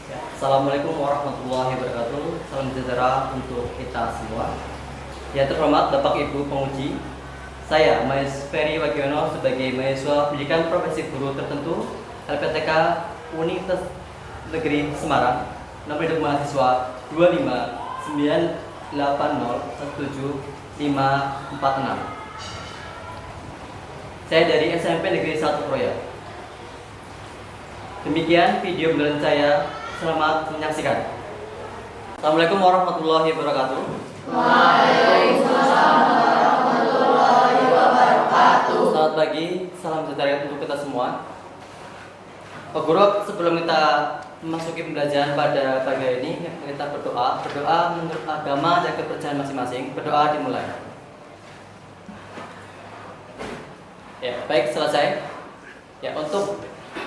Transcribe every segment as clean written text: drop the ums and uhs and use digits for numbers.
Assalamualaikum warahmatullahi wabarakatuh. Salam sejahtera untuk kita semua. Yang terhormat Bapak Ibu penguji, saya Mas Ferry Wagiono sebagai mahasiswa pendidikan profesi guru tertentu LPTK Universitas Negeri Semarang, nomor induk mahasiswa 259801756. Saya dari SMP Negeri 1 Proya. Demikian video pembelajaran saya. Selamat menyaksikan. Assalamualaikum warahmatullahi wabarakatuh. Waalaikumsalam warahmatullahi wabarakatuh. Selamat pagi, salam sejahtera untuk kita semua. Pak Guru, sebelum kita memasuki pembelajaran pada pagi ini, kita berdoa menurut agama dan kepercayaan masing-masing. Berdoa dimulai. Ya, baik, selesai. Ya, untuk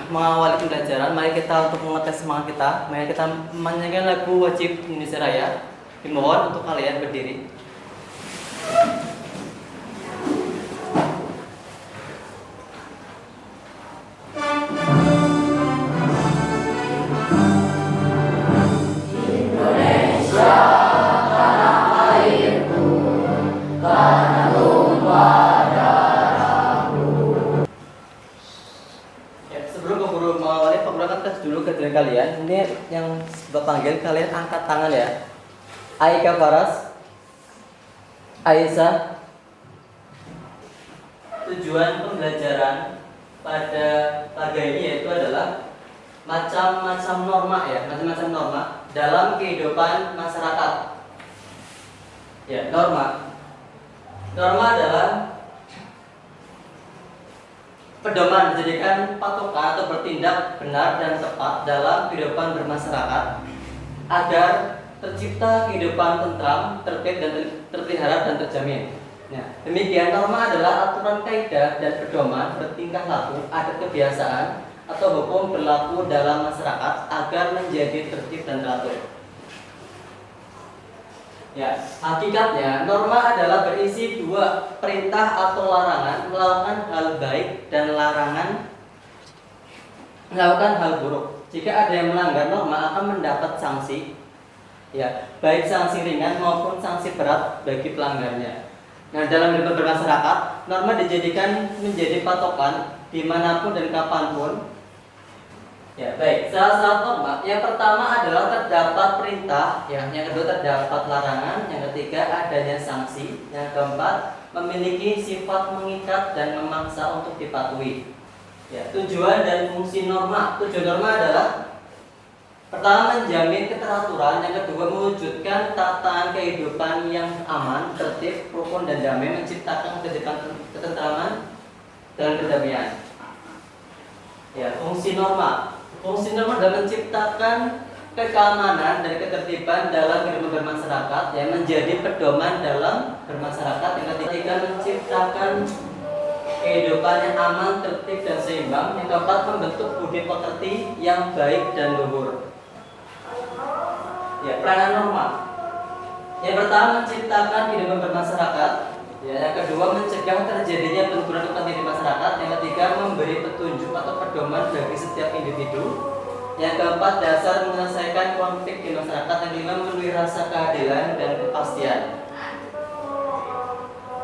mengawali pembelajaran, mari kita untuk mengetes semangat kita. Mari kita menyanyikan lagu wajib Indonesia Raya. Dimohon untuk kalian berdiri. Indonesia tanah airku, tanah tumpah darahku. Ya, sebelum Pak Guru mengawali, Pak Guru akan tes dulu kehadiran kalian. Ini yang Bapak panggil, kalian angkat tangan ya. Aika Faras, Aisyah. Tujuan pembelajaran pada pagi ini yaitu adalah macam-macam norma ya, macam-macam norma dalam kehidupan masyarakat. Ya, norma. Norma adalah pedoman, dijadikan patokan atau bertindak benar dan tepat dalam kehidupan bermasyarakat agar tercipta kehidupan tentram, tertib dan terpelihara dan terjamin. Nah, demikian norma adalah aturan kaidah dan pedoman bertingkah laku, adat kebiasaan atau hukum berlaku dalam masyarakat agar menjadi tertib dan teratur. Ya, hakikatnya norma adalah berisi dua perintah atau larangan melakukan hal baik dan larangan melakukan hal buruk. Jika ada yang melanggar norma akan mendapat sanksi, ya, baik sanksi ringan maupun sanksi berat bagi pelanggarnya. Nah, dalam hidup bermasyarakat, norma dijadikan menjadi patokan dimanapun dan kapanpun. Ya, baik. Salah satu norma yang pertama adalah terdapat perintah, ya. Yang kedua terdapat larangan, yang ketiga adanya sanksi, yang keempat memiliki sifat mengikat dan memaksa untuk dipatuhi. Ya, tujuan dan fungsi norma. Tujuan norma adalah pertama menjamin keteraturan, yang kedua mewujudkan tatanan kehidupan yang aman, tertib, rukun dan damai, menciptakan ketentraman dan kedamaian. Ya, fungsi norma. Fungsi norma adalah menciptakan keamanan dan ketertiban dalam kehidupan bermasyarakat yang menjadi pedoman dalam bermasyarakat. Yang ketiga menciptakan kehidupan yang aman, tertib dan seimbang. Yang keempat membentuk budi pekerti yang baik dan luhur. Ya, peranan norma. Yang pertama menciptakan kehidupan bermasyarakat. Ya, yang kedua mencegah terjadinya benturan kepentingan di masyarakat. Yang ketiga memberi petunjuk atau pedoman bagi setiap individu. Yang keempat dasar menyelesaikan konflik di masyarakat. Yang kelima memenuhi rasa keadilan dan kepastian.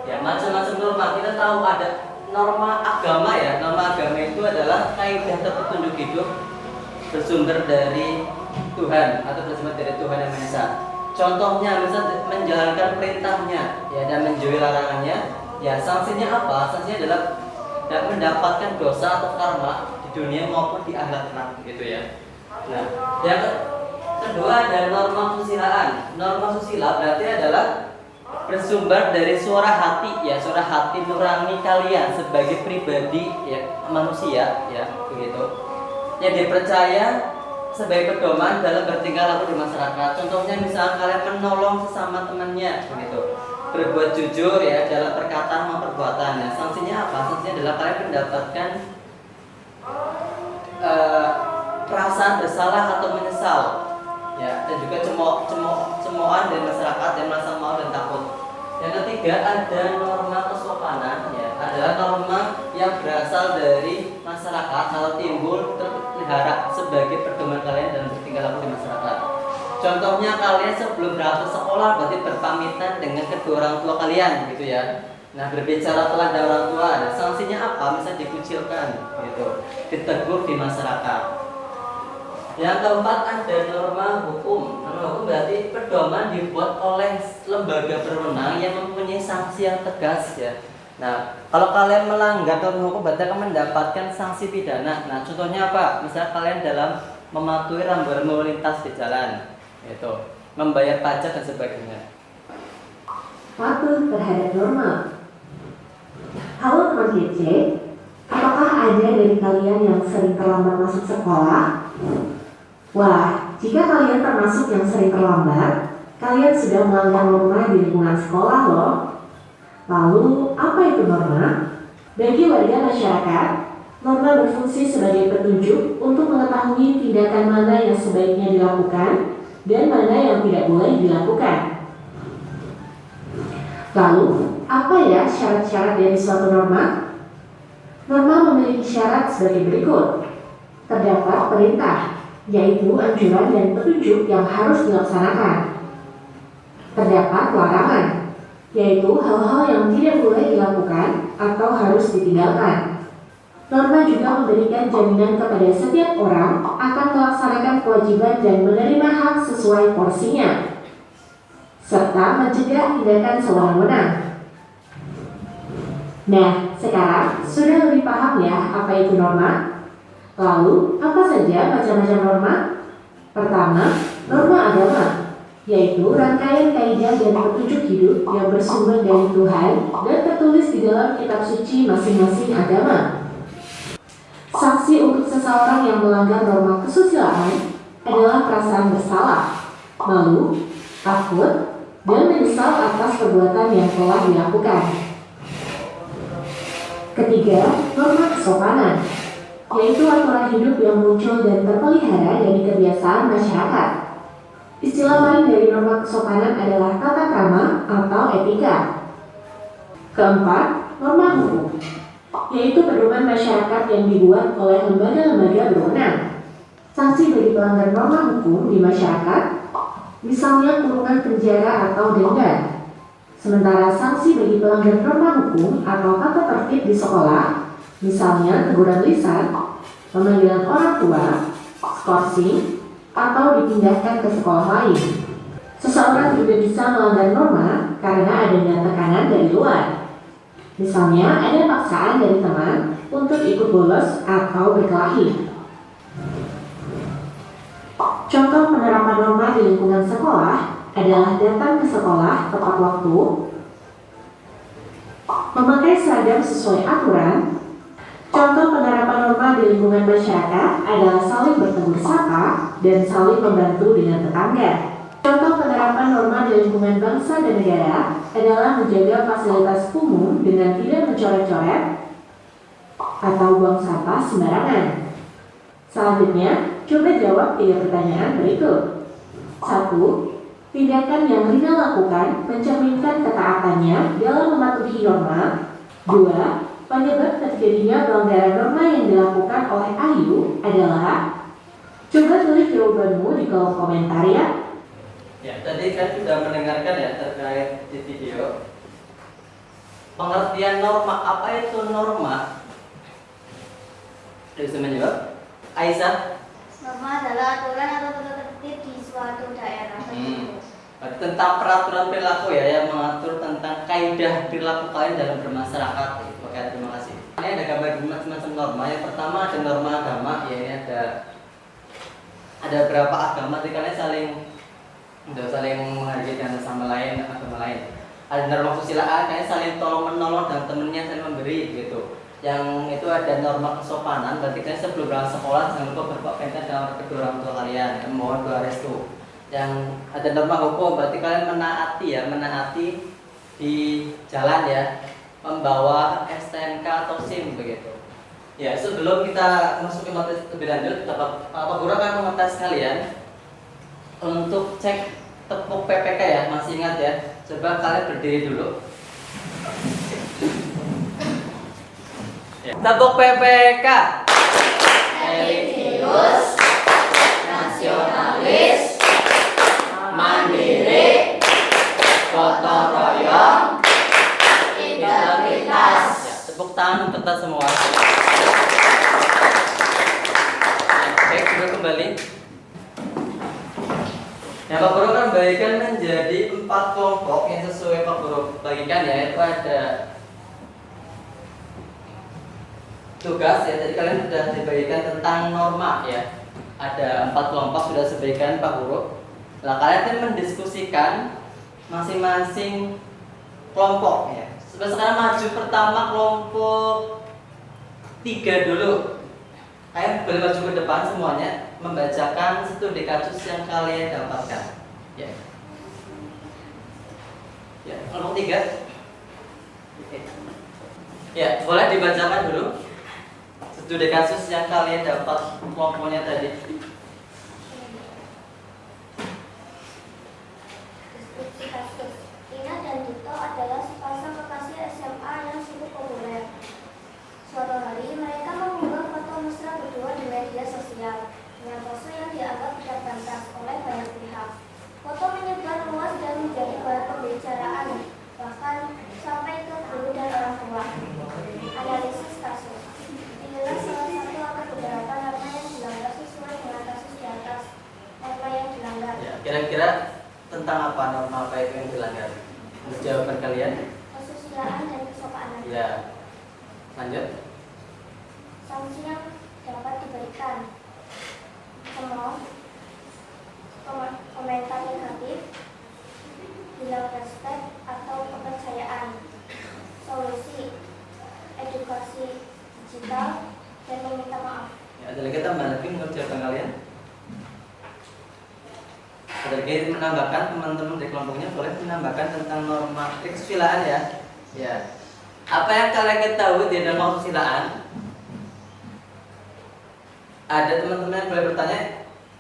Ya, macam-macam norma. Kita tahu ada norma agama ya. Norma agama itu adalah kaidah atau petunjuk hidup bersumber dari Tuhan atau bersumber dari Tuhan yang Maha Esa. Contohnya misal menjalankan perintahnya ya dan menjauhi larangannya. Ya, sanksinya apa? Sanksinya adalah mendapatkan dosa atau karma di dunia maupun di akhirat kelak gitu ya. Nah, yang kedua ada norma susilaan. Norma susila berarti adalah bersumber dari suara hati ya, suara hati nurani kalian sebagai pribadi ya, manusia ya, begitu. Yang dipercaya sebagai pedoman dalam bertingkah laku di masyarakat. Contohnya misal kalian menolong sesama temannya begitu. Berbuat jujur ya dalam perkataan maupun perbuatan. Nah, sanksinya apa? Sanksinya adalah kalian mendapatkan perasaan bersalah atau menyesal. Ya, dan juga cemoohan dari masyarakat yang merasa malu dan takut. Yang ketiga ada norma kesopanan ya, adalah norma yang berasal dari masyarakat atau timbul terpelihara sebagai pedoman kalian dalam bertingkah laku di masyarakat. Contohnya kalian sebelum berangkat ke sekolah berarti berpamitan dengan kedua orang tua kalian gitu ya. Nah, berbicara telah ada orang tua, ada sanksinya apa? Misalnya dikucilkan gitu, ditegur di masyarakat. Yang keempat ada norma hukum. Norma hukum berarti pedoman dibuat oleh lembaga berwenang yang mempunyai sanksi yang tegas ya. Nah, kalau kalian melanggar norma hukum berarti akan mendapatkan sanksi pidana. Nah, contohnya apa? Misalnya kalian dalam mematuhi rambu-rambu lalu lintas di jalan, itu membayar pajak dan sebagainya. Patuh terhadap norma. Halo teman GC, apakah ada dari kalian yang sering terlambat masuk sekolah? Wah, jika kalian termasuk yang sering terlambat, kalian sudah melanggar norma di lingkungan sekolah loh. Lalu, apa itu norma? Bagi warga masyarakat, norma berfungsi sebagai petunjuk untuk mengetahui tindakan mana yang sebaiknya dilakukan dan mana yang tidak boleh dilakukan. Lalu, apa ya syarat-syarat dari suatu norma? Norma memiliki syarat sebagai berikut. Terdapat perintah, yaitu anjuran dan petunjuk yang harus dilaksanakan. Terdapat larangan, yaitu hal-hal yang tidak boleh dilakukan atau harus ditinggalkan. Norma juga memberikan jaminan kepada setiap orang akan melaksanakan kewajiban dan menerima hak sesuai porsinya, serta mencegah tindakan sewenang-wenang. Nah, sekarang sudah lebih paham ya apa itu norma? Lalu, apa saja macam-macam norma? Pertama, norma agama, yaitu rangkaian kaidah dan petunjuk hidup yang bersumber dari Tuhan dan tertulis di dalam kitab suci masing-masing agama. Sanksi untuk seseorang yang melanggar norma kesusilaan adalah perasaan bersalah, malu, takut, dan menyesal atas perbuatan yang telah dilakukan. Ketiga, norma kesopanan, yaitu aturan hidup yang muncul dan terpelihara dari kebiasaan masyarakat. Istilah lain dari norma kesopanan adalah tata krama atau etika. Keempat, norma hukum, yaitu pedoman masyarakat yang dibuat oleh lembaga-lembaga berwenang. Sanksi bagi pelanggar norma hukum di masyarakat, misalnya kurungan penjara atau denda. Sementara sanksi bagi pelanggar norma hukum atau tata tertib di sekolah, misalnya teguran lisan, pemanggilan orang tua, skorsing, atau dipindahkan ke sekolah lain. Seseorang juga bisa melanggar norma karena adanya tekanan dari luar. Misalnya ada paksaan dari teman untuk ikut bolos atau berkelahi. Contoh penerapan norma di lingkungan sekolah adalah datang ke sekolah tepat waktu, memakai seragam sesuai aturan. Contoh penerapan norma di lingkungan masyarakat adalah saling bertegur sapa dan saling membantu dengan tetangga. Contoh penerapan norma di lingkungan bangsa dan negara adalah menjaga fasilitas umum dengan tidak mencoret-coret atau buang sampah sembarangan. Selanjutnya, coba jawab 3 pertanyaan berikut. 1. Tindakan yang Rina lakukan mencerminkan ketaatannya dalam mematuhi norma. 2. Penyebab terjadinya pelanggaran norma yang dilakukan oleh Ayu adalah. Coba tulis jawabanmu di kolom komentar ya. Ya, tadi kan sudah mendengarkan ya terkait di video. Pengertian norma, apa itu norma? Bisa menjawab? Aisyah? Norma adalah aturan atau tata tertib di suatu daerah. Tentang peraturan perilaku ya, yang mengatur tentang kaidah perilaku kalian dalam bermasyarakat. Oke, terima kasih. Ini ada gambar macam-macam norma. Yang pertama ada norma agama, ya ini ada berapa agama, jadi kalian saling menghargai dan sama lain, agama lain. Ada norma kesusilaan, kalian saling tolong menolong dan temennya saling memberi gitu. Yang itu ada norma kesopanan, berarti kalian sebelum berangkat sekolah jangan lupa berpamitan dengan kedua orang tua kalian, mohon doa restu. Yang ada norma hukum, berarti kalian menaati di jalan ya, membawa STNK atau SIM begitu. Ya, sebelum kita masuk ke materi lebih lanjut, Pak Guru akan mengetes kalian untuk cek tepuk PPK ya, masih ingat ya? Coba kalian berdiri dulu. Tepuk PPK. Religius, nasionalis, peserta semua. Baik, sudah kembali. Yang Pak Guru kan bagikan menjadi 4 kelompok yang sesuai Pak Guru bagikan, yaitu ada tugas ya, tadi kalian sudah dibagikan tentang norma ya. Ada 4 kelompok sudah sebagikan Pak Guru. Nah, kalian akan mendiskusikan masing-masing kelompok ya. Sekarang maju pertama kelompok 3 dulu. Kalian boleh maju ke depan semuanya, membacakan studi kasus yang kalian dapatkan. Ya. Ya, kelompok 3. Oke. Ya, boleh dibacakan dulu studi kasus yang kalian dapat kelompoknya tadi. Deskripsi kasus. Ina dan Dito adalah sepasang kekasih SMA yang cukup populer. Suatu hari mereka mengunggah foto mesra berdua di media sosial dengan pose yang dianggap tidak pantas oleh banyak pihak. Foto menyebar luas dan menjadi bahan pembicaraan, bahkan sampai ke guru dan orang tua. Analisis kasus. Inilah salah satu atau beberapa norma yang dilanggar sesuai dengan kasus di atas. Norma yang dilanggar. Ya, kira-kira tentang apa norma apa itu yang dilanggar? Menurut jawaban kalian? Kesusilaan dan kesopanan. Ya. Lanjut. Sanksi yang dapat diberikan. Cemooh, komentar negatif, hilang respek atau kepercayaan. Solusi, edukasi digital dan meminta maaf. Ya, ada lagi tambahan lagi menurut jawaban kalian? Ada lagi menambahkan, teman-teman di kelompoknya boleh menambahkan tentang norma kesusilaan ya. Ya. Apa yang kalian ketahui di dalam kesusilaan? Ada teman-teman yang boleh bertanya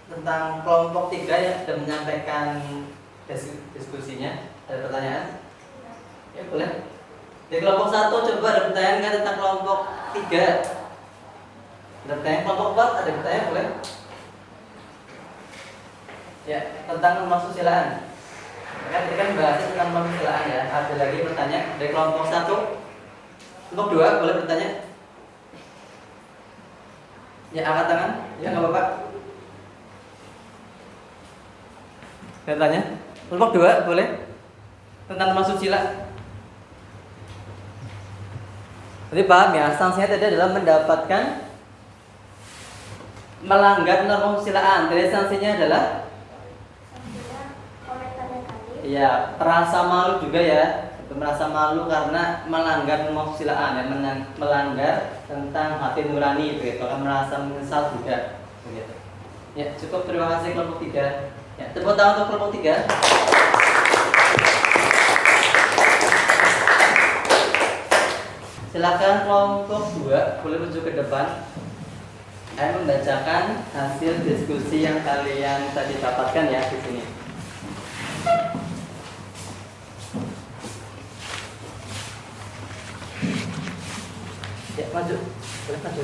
tentang kelompok 3 yang sudah menyampaikan diskusinya. Ada pertanyaan? Ya boleh. Di kelompok 1 coba ada pertanyaan nggak tentang kelompok 3? Ada pertanyaan kelompok 4? Ada pertanyaan boleh? Ya, tentang norma kesusilaan. Tadi kan bahas tentang norma kesusilaan ya. Ada lagi bertanya dari kelompok 1? Kelompok 2 boleh bertanya? Ya, angkat tangan. Ya, nggak apa-apa. Bertanya? Kelompok 2 boleh? Tentang norma kesusilaan. Jadi paham ya, sanksinya tadi adalah mendapatkan melanggar norma kesusilaan. Jadi sanksinya adalah Sanksinya komentar negatif. ya, merasa malu juga ya. Merasa malu karena melanggar norma kesusilaan ya, melanggar tentang hati nurani begitu, kan merasa menyesal juga begitu. Ya, cukup, terima kasih kelompok 3. Ya, tepuk tangan untuk kelompok 3. Silakan kelompok 2 boleh maju ke depan. Saya membacakan hasil diskusi yang kalian tadi dapatkan ya di sini. Ya, maju. Boleh maju.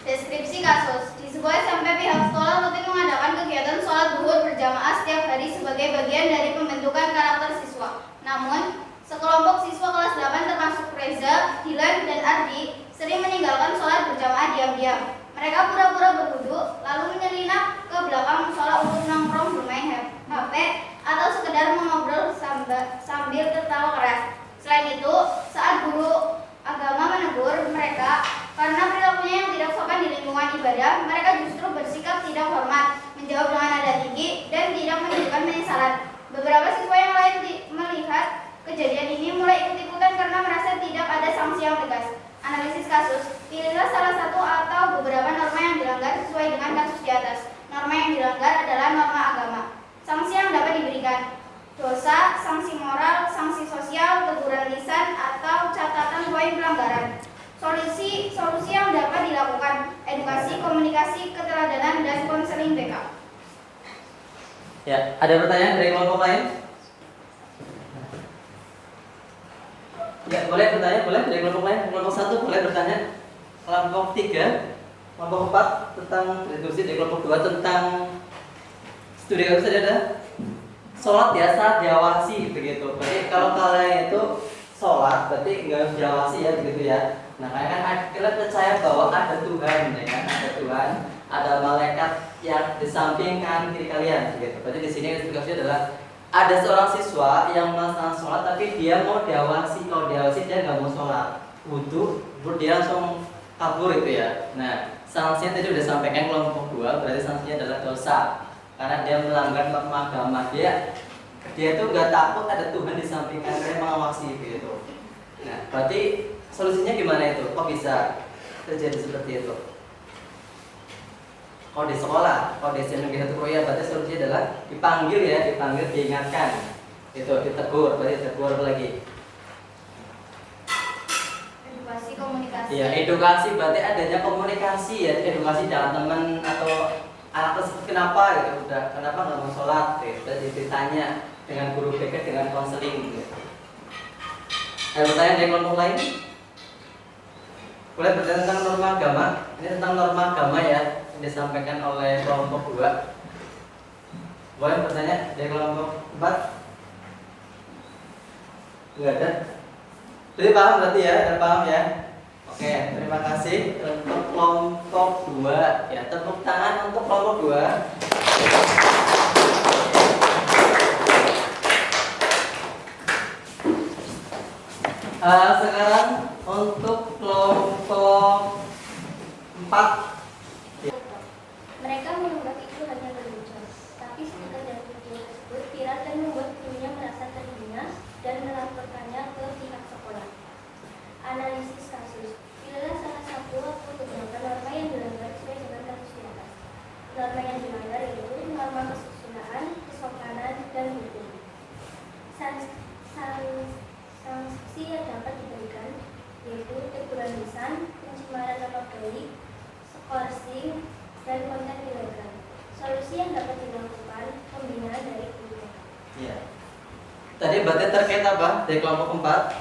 Deskripsi kasus. Di sebuah SMP pihak sekolah rutin mengadakan kegiatan sholat zuhur berjamaah setiap hari sebagai bagian dari pembentukan karakter siswa. Namun, sekelompok siswa kelas 8 termasuk Reza, Dilan, dan Ardi sering meninggalkan sholat berjamaah diam-diam. Mereka pura-pura berwudu, lalu menyelinap ke belakang musola untuk nongkrong bermain HP atau sekedar mengobrol sambil tertawa keras. Selain itu, saat guru agama menegur mereka karena perilakunya yang tidak sopan di lingkungan ibadah, mereka justru bersikap tidak hormat, menjawab dengan nada tinggi, dan tidak menunjukkan penyesalan. Beberapa siswa yang lain melihat kejadian ini mulai ikut-ikutan karena merasa tidak ada sanksi yang tegas. Analisis kasus. Pilihlah salah satu atau beberapa norma yang dilanggar sesuai dengan kasus di atas. Norma yang dilanggar adalah norma agama. Sanksi yang dapat diberikan: dosa, sanksi moral, sanksi sosial, teguran lisan, atau catatan poin pelanggaran. Solusi yang dapat dilakukan: edukasi, komunikasi, keteladanan, dan konseling BK. Ya, ada pertanyaan dari kelompok lain? Ya, boleh bertanya, boleh dari kelompok lain. Kelompok 1 boleh bertanya. Kelompok 3 Kelompok 4 tentang diskusi di kelompok 2 tentang studi kasus ada sholat ya saat diawasi begitu. Berarti kalau kalian itu sholat berarti nggak harus diawasi ya begitu ya. Nah kalian kan kalian percaya bahwa ada Tuhan ya kan, ada Tuhan, ada malaikat yang di samping kanan kiri kalian begitu. Berarti di sini tugasnya adalah ada seorang siswa yang melaksanakan sholat tapi dia mau diawasi. Kalau diawasi dia nggak mau sholat, wudhu, dia langsung kabur itu ya. Nah sanksinya tadi udah sampaikan kelompok 2, berarti sanksinya adalah dosa karena dia melanggar norma agama. Dia tuh nggak takut ada Tuhan di samping kanan dia mengawasi gitu. Nah berarti solusinya gimana itu? Kok bisa terjadi seperti itu? Kalau di sekolah, kalau di negeri satu Korea, berarti solusinya adalah dipanggil ya, dipanggil, diingatkan, itu ditegur, berarti ditegur lagi. Edukasi komunikasi. Iya, edukasi berarti adanya komunikasi ya, edukasi dengan teman atau anak tersebut kenapa gitu, udah kenapa nggak mau sholat, gitu. Terus ditanya dengan guru BK dengan konseling. Gitu. Ada pertanyaan dari kelompok lain? Boleh bertanya tentang norma agama. Ini tentang norma agama ya, yang disampaikan oleh kelompok 2. Boleh bertanya dari kelompok 4? Enggak ada. Jadi paham berarti ya, ada paham ya. Oke, terima kasih untuk kelompok 2. Ya, tepuk tangan untuk kelompok 2. Sekarang untuk kelompok 4. Mereka menganggap itu hanya lelucon, tapi sekedar video tersebut viral dan membuat gurunya merasa terhina dan melaporkannya ke pihak sekolah. Analisis kasus. Pilihlah salah satu atau beberapa norma yang dilanggar sesuai dengan kasus di atas. Norma yang dilanggar yaitu norma kesusilaan, kesopanan, dan hukum. Sanksi yang dapat diberikan yaitu teguran lisan, pencemaran nama baik, skorsing, dan konten ilegal. Solusi yang dapat dilakukan pembinaan dari guru. Ya. Tadi berarti terkait apa dari kelompok 4?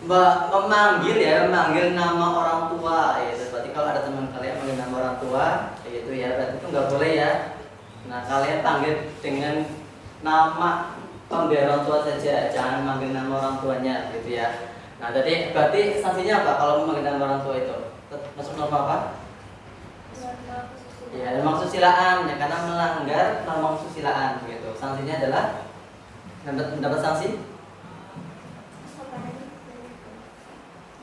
Memanggil ya, memanggil nama orang tua ya. Berarti kalau ada teman kalian manggil nama orang tua, itu ya berarti itu nggak boleh ya. Nah kalian panggil dengan nama pemberi orang tua saja, jangan manggil nama orang tuanya gitu ya. Nah tadi berarti sanksinya apa kalau memanggil nama orang tua itu? Masuk norma apa? Norma kesusilaan. Ya, norma kesusilaan ya, karena melanggar norma kesusilaan gitu. Sanksinya adalah mendapat sanksi. Kesopanan dan hukum.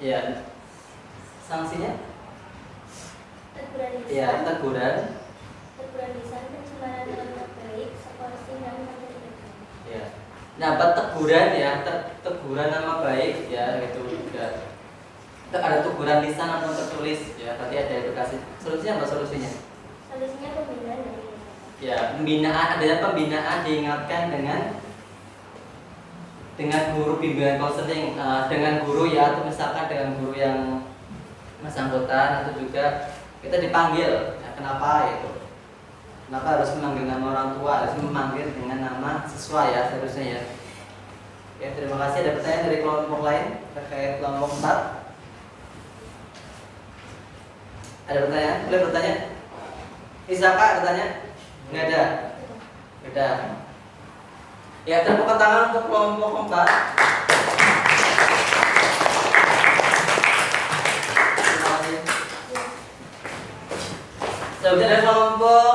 Ya, sanksinya? Teguran lisan. Ya, teguran. Teguran lisan, pencemaran nama baik, skorsing, dan konten ilegal. Ya. Dapat teguran ya, teguran nama baik ya gitu juga. Ada teguran lisan atau tertulis ya, tadi ada edukasi. Solusinya apa solusinya? Solusinya pembinaan dari guru. Ya, pembinaan, adanya pembinaan diingatkan dengan guru bimbingan konseling, dengan guru ya, atau misalkan dengan guru yang bersangkutan, atau juga kita dipanggil ya, kenapa itu? Kenapa harus memanggil nama orang tua, harus memanggil dengan nama siswa ya seharusnya ya. Oke, terima kasih. Ada pertanyaan dari kelompok lain terkait kelompok 4? Ada pertanyaan? Boleh bertanya? Isaka ada tanya? Nggak ada? Beda. Ya, tepuk tangan untuk kelompok 4. Terima kasih. Selanjutnya ada kelompok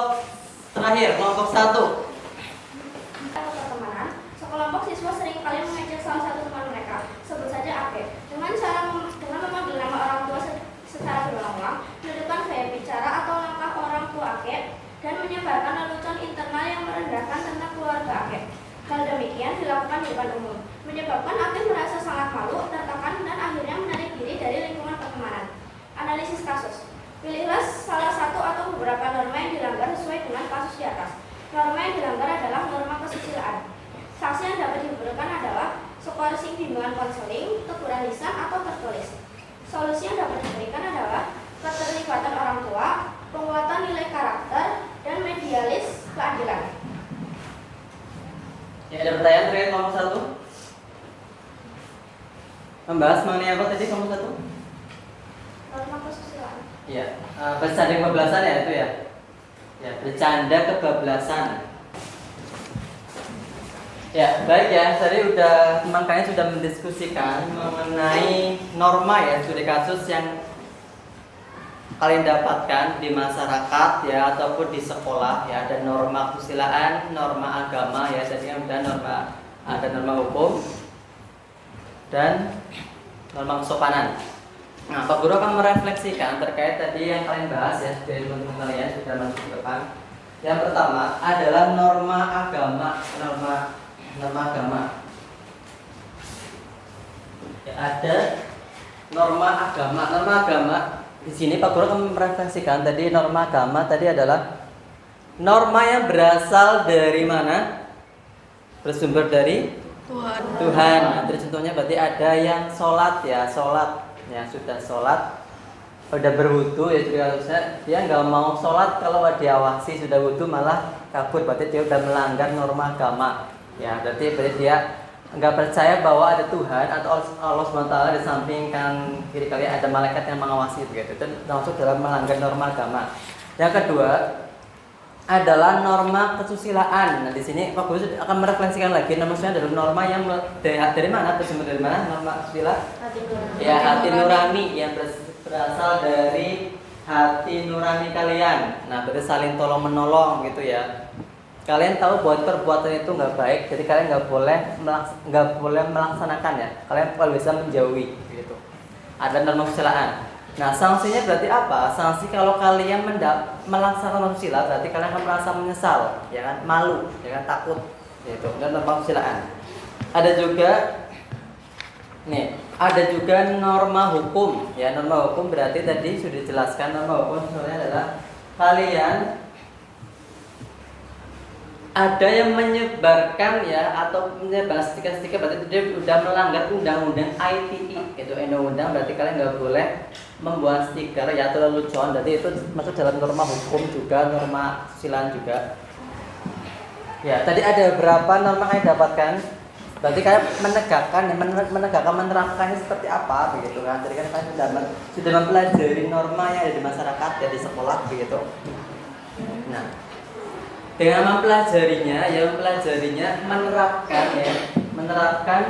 terakhir, kelompok 1. Pertemanan, sekelompok siswa sering kali mengejek salah satu teman mereka, sebut saja Ake, dengan memanggil nama orang tua secara berulang-ulang, menunjukkan gaya bicara atau langkah orang tua Ake, dan menyebarkan lelucon internal yang merendahkan tentang keluarga Ake. Hal demikian dilakukan di depan umum, menyebabkan Ake merasa sangat malu, tertekan, dan akhirnya menarik diri dari lingkungan pertemanan. Analisis kasus. Pilihlah salah satu atau beberapa norma yang dilanggar sesuai dengan kasus di atas. Norma yang dilanggar adalah norma kesusilaan. Sanksi yang dapat diberikan adalah skorsing, bimbingan konseling, teguran lisan, atau tertulis. Solusi yang dapat diberikan adalah keterlibatan orang tua, penguatan nilai karakter, dan medialis keadilan. Ya, ada pertanyaan terkait kelompok 1? Membahas mengenai apa tadi kelompok 1? norma kesusilaan. Ya, bercanda kebablasan ya itu ya. Ya, bercanda kebablasan. Ya, baik ya. Tadi udah teman kalian sudah mendiskusikan mengenai norma ya, studi kasus yang kalian dapatkan di masyarakat ya ataupun di sekolah ya. Ada norma kesusilaan, norma agama ya. Tadi kan udah ada norma hukum dan norma kesopanan. Nah, Pak Guru akan merefleksikan terkait tadi yang kalian bahas ya dari teman-teman kalian sudah masuk ke depan. Yang pertama adalah norma agama, norma agama. Ya, ada norma agama di sini Pak Guru akan merefleksikan tadi norma agama tadi adalah norma yang berasal dari mana? Bersumber dari Tuhan. Nah, terus contohnya berarti ada yang sholat ya, sudah sholat, udah berwudu ya juga harusnya dia nggak mau sholat kalau diawasi sudah wudu malah kabur, berarti dia udah melanggar norma agama ya. Berarti dia nggak percaya bahwa ada Tuhan atau Allah SWT di samping kan kiri kalian ada malaikat yang mengawasi begitu. Itu termasuk dalam melanggar norma agama. Yang kedua adalah norma kesusilaan. Nah, di sini Pak Guru akan merefleksikan lagi maksudnya adalah norma yang dari mana, bersumber dari mana norma kesusila? Ya, hati nurani yang berasal dari hati nurani kalian. Nah, berarti saling tolong menolong gitu ya. Kalian tahu bahwa perbuatan itu nggak baik, jadi kalian nggak boleh melaksanakan ya. Kalian kalau bisa menjauhi gitu. Ada norma kesusilaan. Nah, sanksinya berarti apa? Sanksi kalau kalian melaksanakan susila berarti kalian akan merasa menyesal, ya kan? Malu, ya kan? Takut, gitu. Dan norma kesusilaan. Ada juga norma hukum. Ya, norma hukum berarti tadi sudah dijelaskan norma hukum sebenarnya adalah kalian ada yang menyebarkan ya atau menyebar stiker-stiker berarti dia sudah melanggar undang-undang ITE itu undang-undang berarti kalian nggak boleh membuat stiker ya atau lelucon, berarti itu masuk dalam norma hukum juga, norma kesusilaan juga ya. Tadi ada berapa norma yang dapatkan, berarti kalian menerapkannya seperti apa begitu kan. Jadi kan kalian sudah mempelajari norma yang ada di masyarakat ya di sekolah begitu. Nah, dengan mempelajarinya menerapkan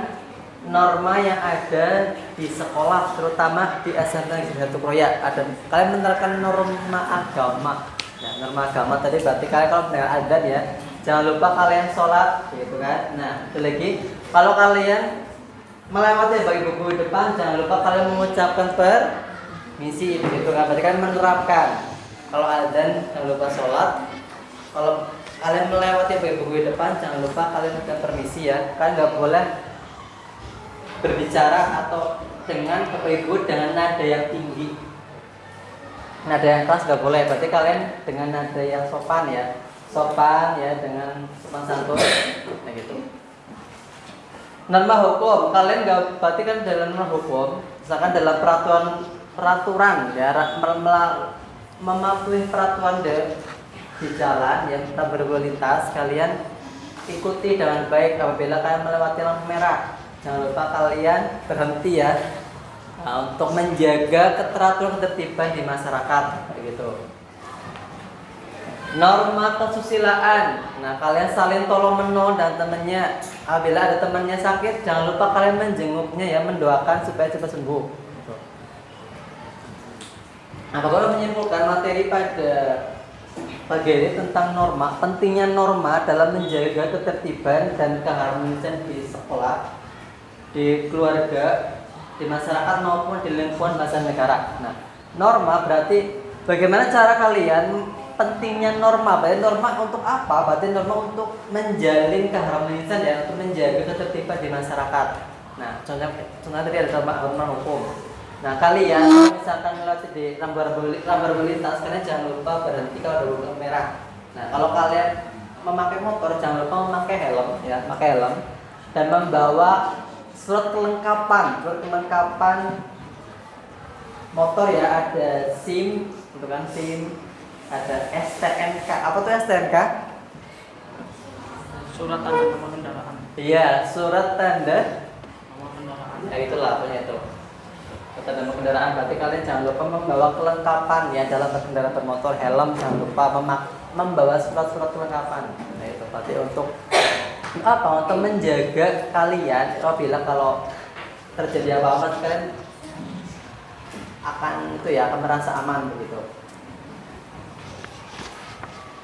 norma yang ada di sekolah, terutama di SMP Negeri 1 Kroya. Kalian menerapkan norma agama. Nah, norma agama tadi berarti kalian kalau mendengar adzan ya, jangan lupa kalian sholat, gitu kan. Nah, itu lagi, kalau kalian melewati bagi buku depan, jangan lupa kalian mengucapkan permisi, gitu kan. Berarti kalian menerapkan. Kalau adzan jangan lupa sholat. Kalau kalian melewati buku depan, jangan lupa kalian minta permisi ya. Kalian nggak boleh berbicara atau dengan ibu dengan nada yang tinggi, nada yang keras nggak boleh. Berarti kalian dengan nada yang sopan ya, dengan sopan santun, nah gitu. Norma hukum, kalian nggak, berarti kan dalam norma hukum, misalkan dalam peraturan ya, mematuhi peraturan di jalan yang kita berlalu lintas, kalian ikuti dengan baik. Apabila kalian melewati lampu merah, jangan lupa kalian berhenti ya, untuk menjaga ketertiban di masyarakat begitu. Norma kesusilaan. Nah, kalian saling tolong menolong dan temannya. Apabila ada temannya sakit, jangan lupa kalian menjenguknya ya, mendoakan supaya cepat sembuh. Nah, kalau menyimpulkan materi pada pagi ini tentang norma, pentingnya norma dalam menjaga ketertiban dan keharmonisan di sekolah, di keluarga, di masyarakat maupun di lingkungan bangsa negara. Nah, norma berarti bagaimana cara kalian, pentingnya norma, berarti norma untuk apa? Berarti norma untuk menjalin keharmonisan ya, untuk menjaga ketertiban di masyarakat. Nah, contohnya tadi ada norma hukum. Nah, kalian kalau misalkan melewati di lampu lintas, kalian jangan lupa berhenti kalau ada lampu merah. Nah, kalau kalian memakai motor, jangan lupa memakai helm ya, pakai helm dan membawa surat kelengkapan motor ya, ada SIM, untuk kan SIM, ada STNK. Apa tuh STNK? Surat tanda nomor kendaraan. Iya, surat tanda Nomor kendaraan. ya itulah punya itu. dalam kendaraan berarti kalian jangan lupa membawa kelengkapan ya dalam berkendara bermotor, helm, jangan lupa membawa surat-surat kelengkapan. Nah itu berarti untuk apa? Untuk menjaga kalian apabila kalau terjadi apa-apa kalian akan itu ya akan merasa aman begitu.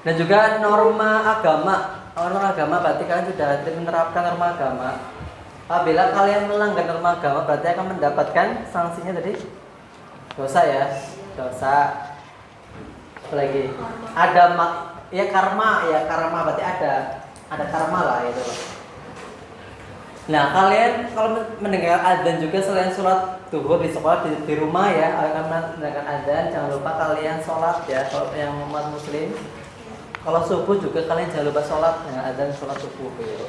Dan juga norma agama berarti kalian sudah menerapkan norma agama. Apabila kalian melanggar norma agama berarti akan mendapatkan sanksinya tadi dosa ya, dosa. Apalagi ada karma berarti ada karma lah itu. Nah kalian kalau mendengar adzan juga selain sholat zuhur di sekolah di rumah ya, akan mendengar adzan jangan lupa kalian sholat ya kalau yang umat muslim. Kalau subuh juga kalian jangan lupa sholat dengan adzan sholat subuh gitu.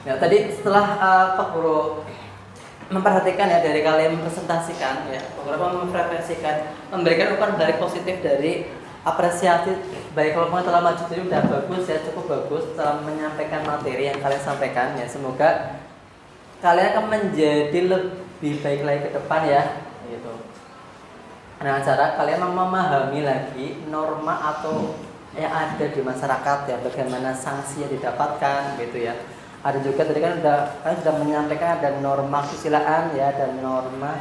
Ya tadi setelah Pak Guru memperhatikan ya dari kalian mempresentasikan ya, Pak Guru memreferensikan, memberikan ukuran dari positif dari apresiasi baik kelompok telah maju jadi udah bagus ya, cukup bagus dalam menyampaikan materi yang kalian sampaikan ya. Semoga kalian akan menjadi lebih baik lagi ke depan ya gitu. Nah, cara kalian memahami lagi norma atau yang ada di masyarakat ya, bagaimana sanksi yang didapatkan gitu ya. Ada juga tadi kan kalian sudah menyampaikan ada norma kesusilaan ya, ada norma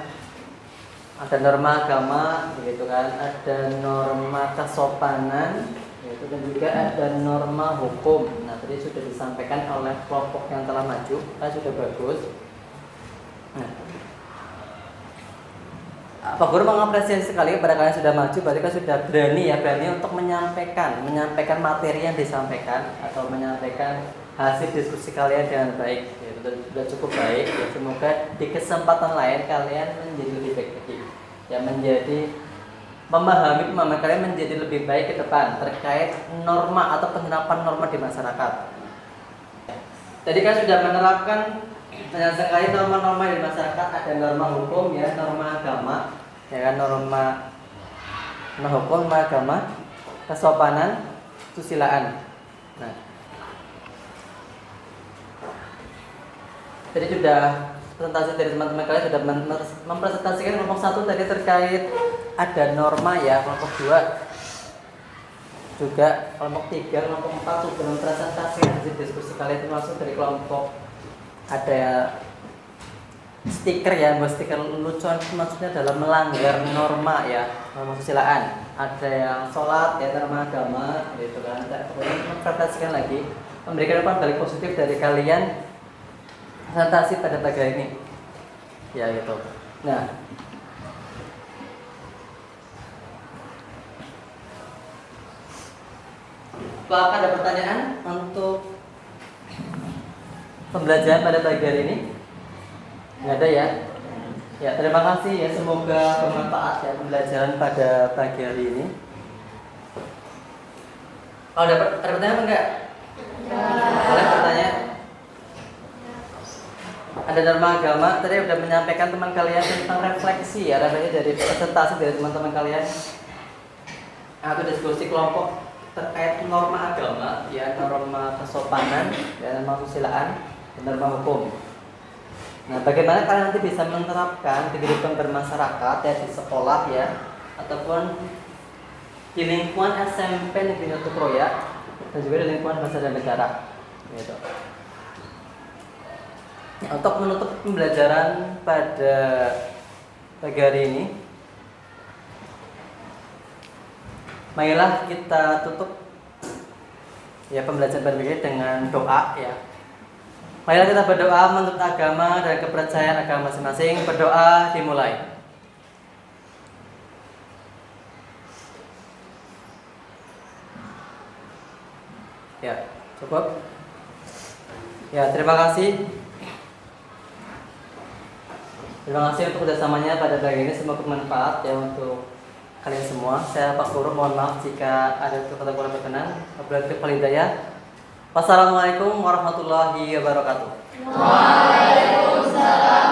agama gitu kan, ada norma kesopanan gitu, dan juga ada norma hukum. Nah, tadi sudah disampaikan oleh kelompok yang telah maju, sudah bagus. Nah, Pak Guru mengapresiasi sekali kepada kalian sudah maju, berarti kalian sudah berani untuk menyampaikan materi yang disampaikan atau menyampaikan hasil diskusi kalian dengan baik. Ya, sudah cukup baik. Ya, semoga di kesempatan lain kalian menjadi lebih baik lagi. Ya, memahami kalian menjadi lebih baik ke depan terkait norma atau penerapan norma di masyarakat. Jadi kan sudah menerapkan sekali norma-norma di masyarakat, ada norma hukum ya, norma agama ya kan, norma hukum, norma agama, kesopanan, kesusilaan. Nah, jadi sudah presentasi dari teman-teman kalian sudah mempresentasikan kelompok 1 tadi terkait ada norma ya, kelompok 2 juga, kelompok 3, kelompok 4 sudah mempresentasikan hasil diskusi kalian itu langsung dari kelompok. Ada stiker ya, stiker lucuan maksudnya dalam melanggar norma ya, norma kesusilaan. Ada yang sholat ya, norma agama gitu kan. Kemudian mempresentasikan lagi, memberikan balik positif dari kalian presentasi pada pagi ini ya gitu. Nah, apakah ada pertanyaan untuk pembelajaran pada pagi hari ini? Nggak ada ya? Ya, terima kasih ya, semoga bermanfaat ya pembelajaran pada pagi hari ini. Kalau ada pertanyaan enggak? Boleh bertanya? Ada norma agama, tadi sudah menyampaikan teman kalian tentang refleksi ya, rasanya dari presentasi dari teman-teman kalian atau diskusi kelompok terkait norma agama ya, norma kesopanan ya, norma kesusilaan, norma hukum. Nah, bagaimana kalian nanti bisa menerapkan di kehidupan bermasyarakat ya, di sekolah ya, ataupun di lingkungan SMP Negeri 1 Kroya dan juga di lingkungan Bangsa dan Negara gitu. Untuk menutup pembelajaran pada pagi hari ini, marilah kita tutup ya pembelajaran pada pagi ini dengan doa ya. Marilah kita berdoa menurut agama dan kepercayaan agama masing-masing. Berdoa dimulai. Ya, cukup. Ya, terima kasih. Terima kasih untuk kerjasamanya pada pagi ini. Semoga bermanfaat ya untuk kalian semua. Saya Pak Guru, mohon maaf jika ada kata kurang berkenan. Wabillahi hidayah. Wassalamualaikum warahmatullahi wabarakatuh. Waalaikumsalam.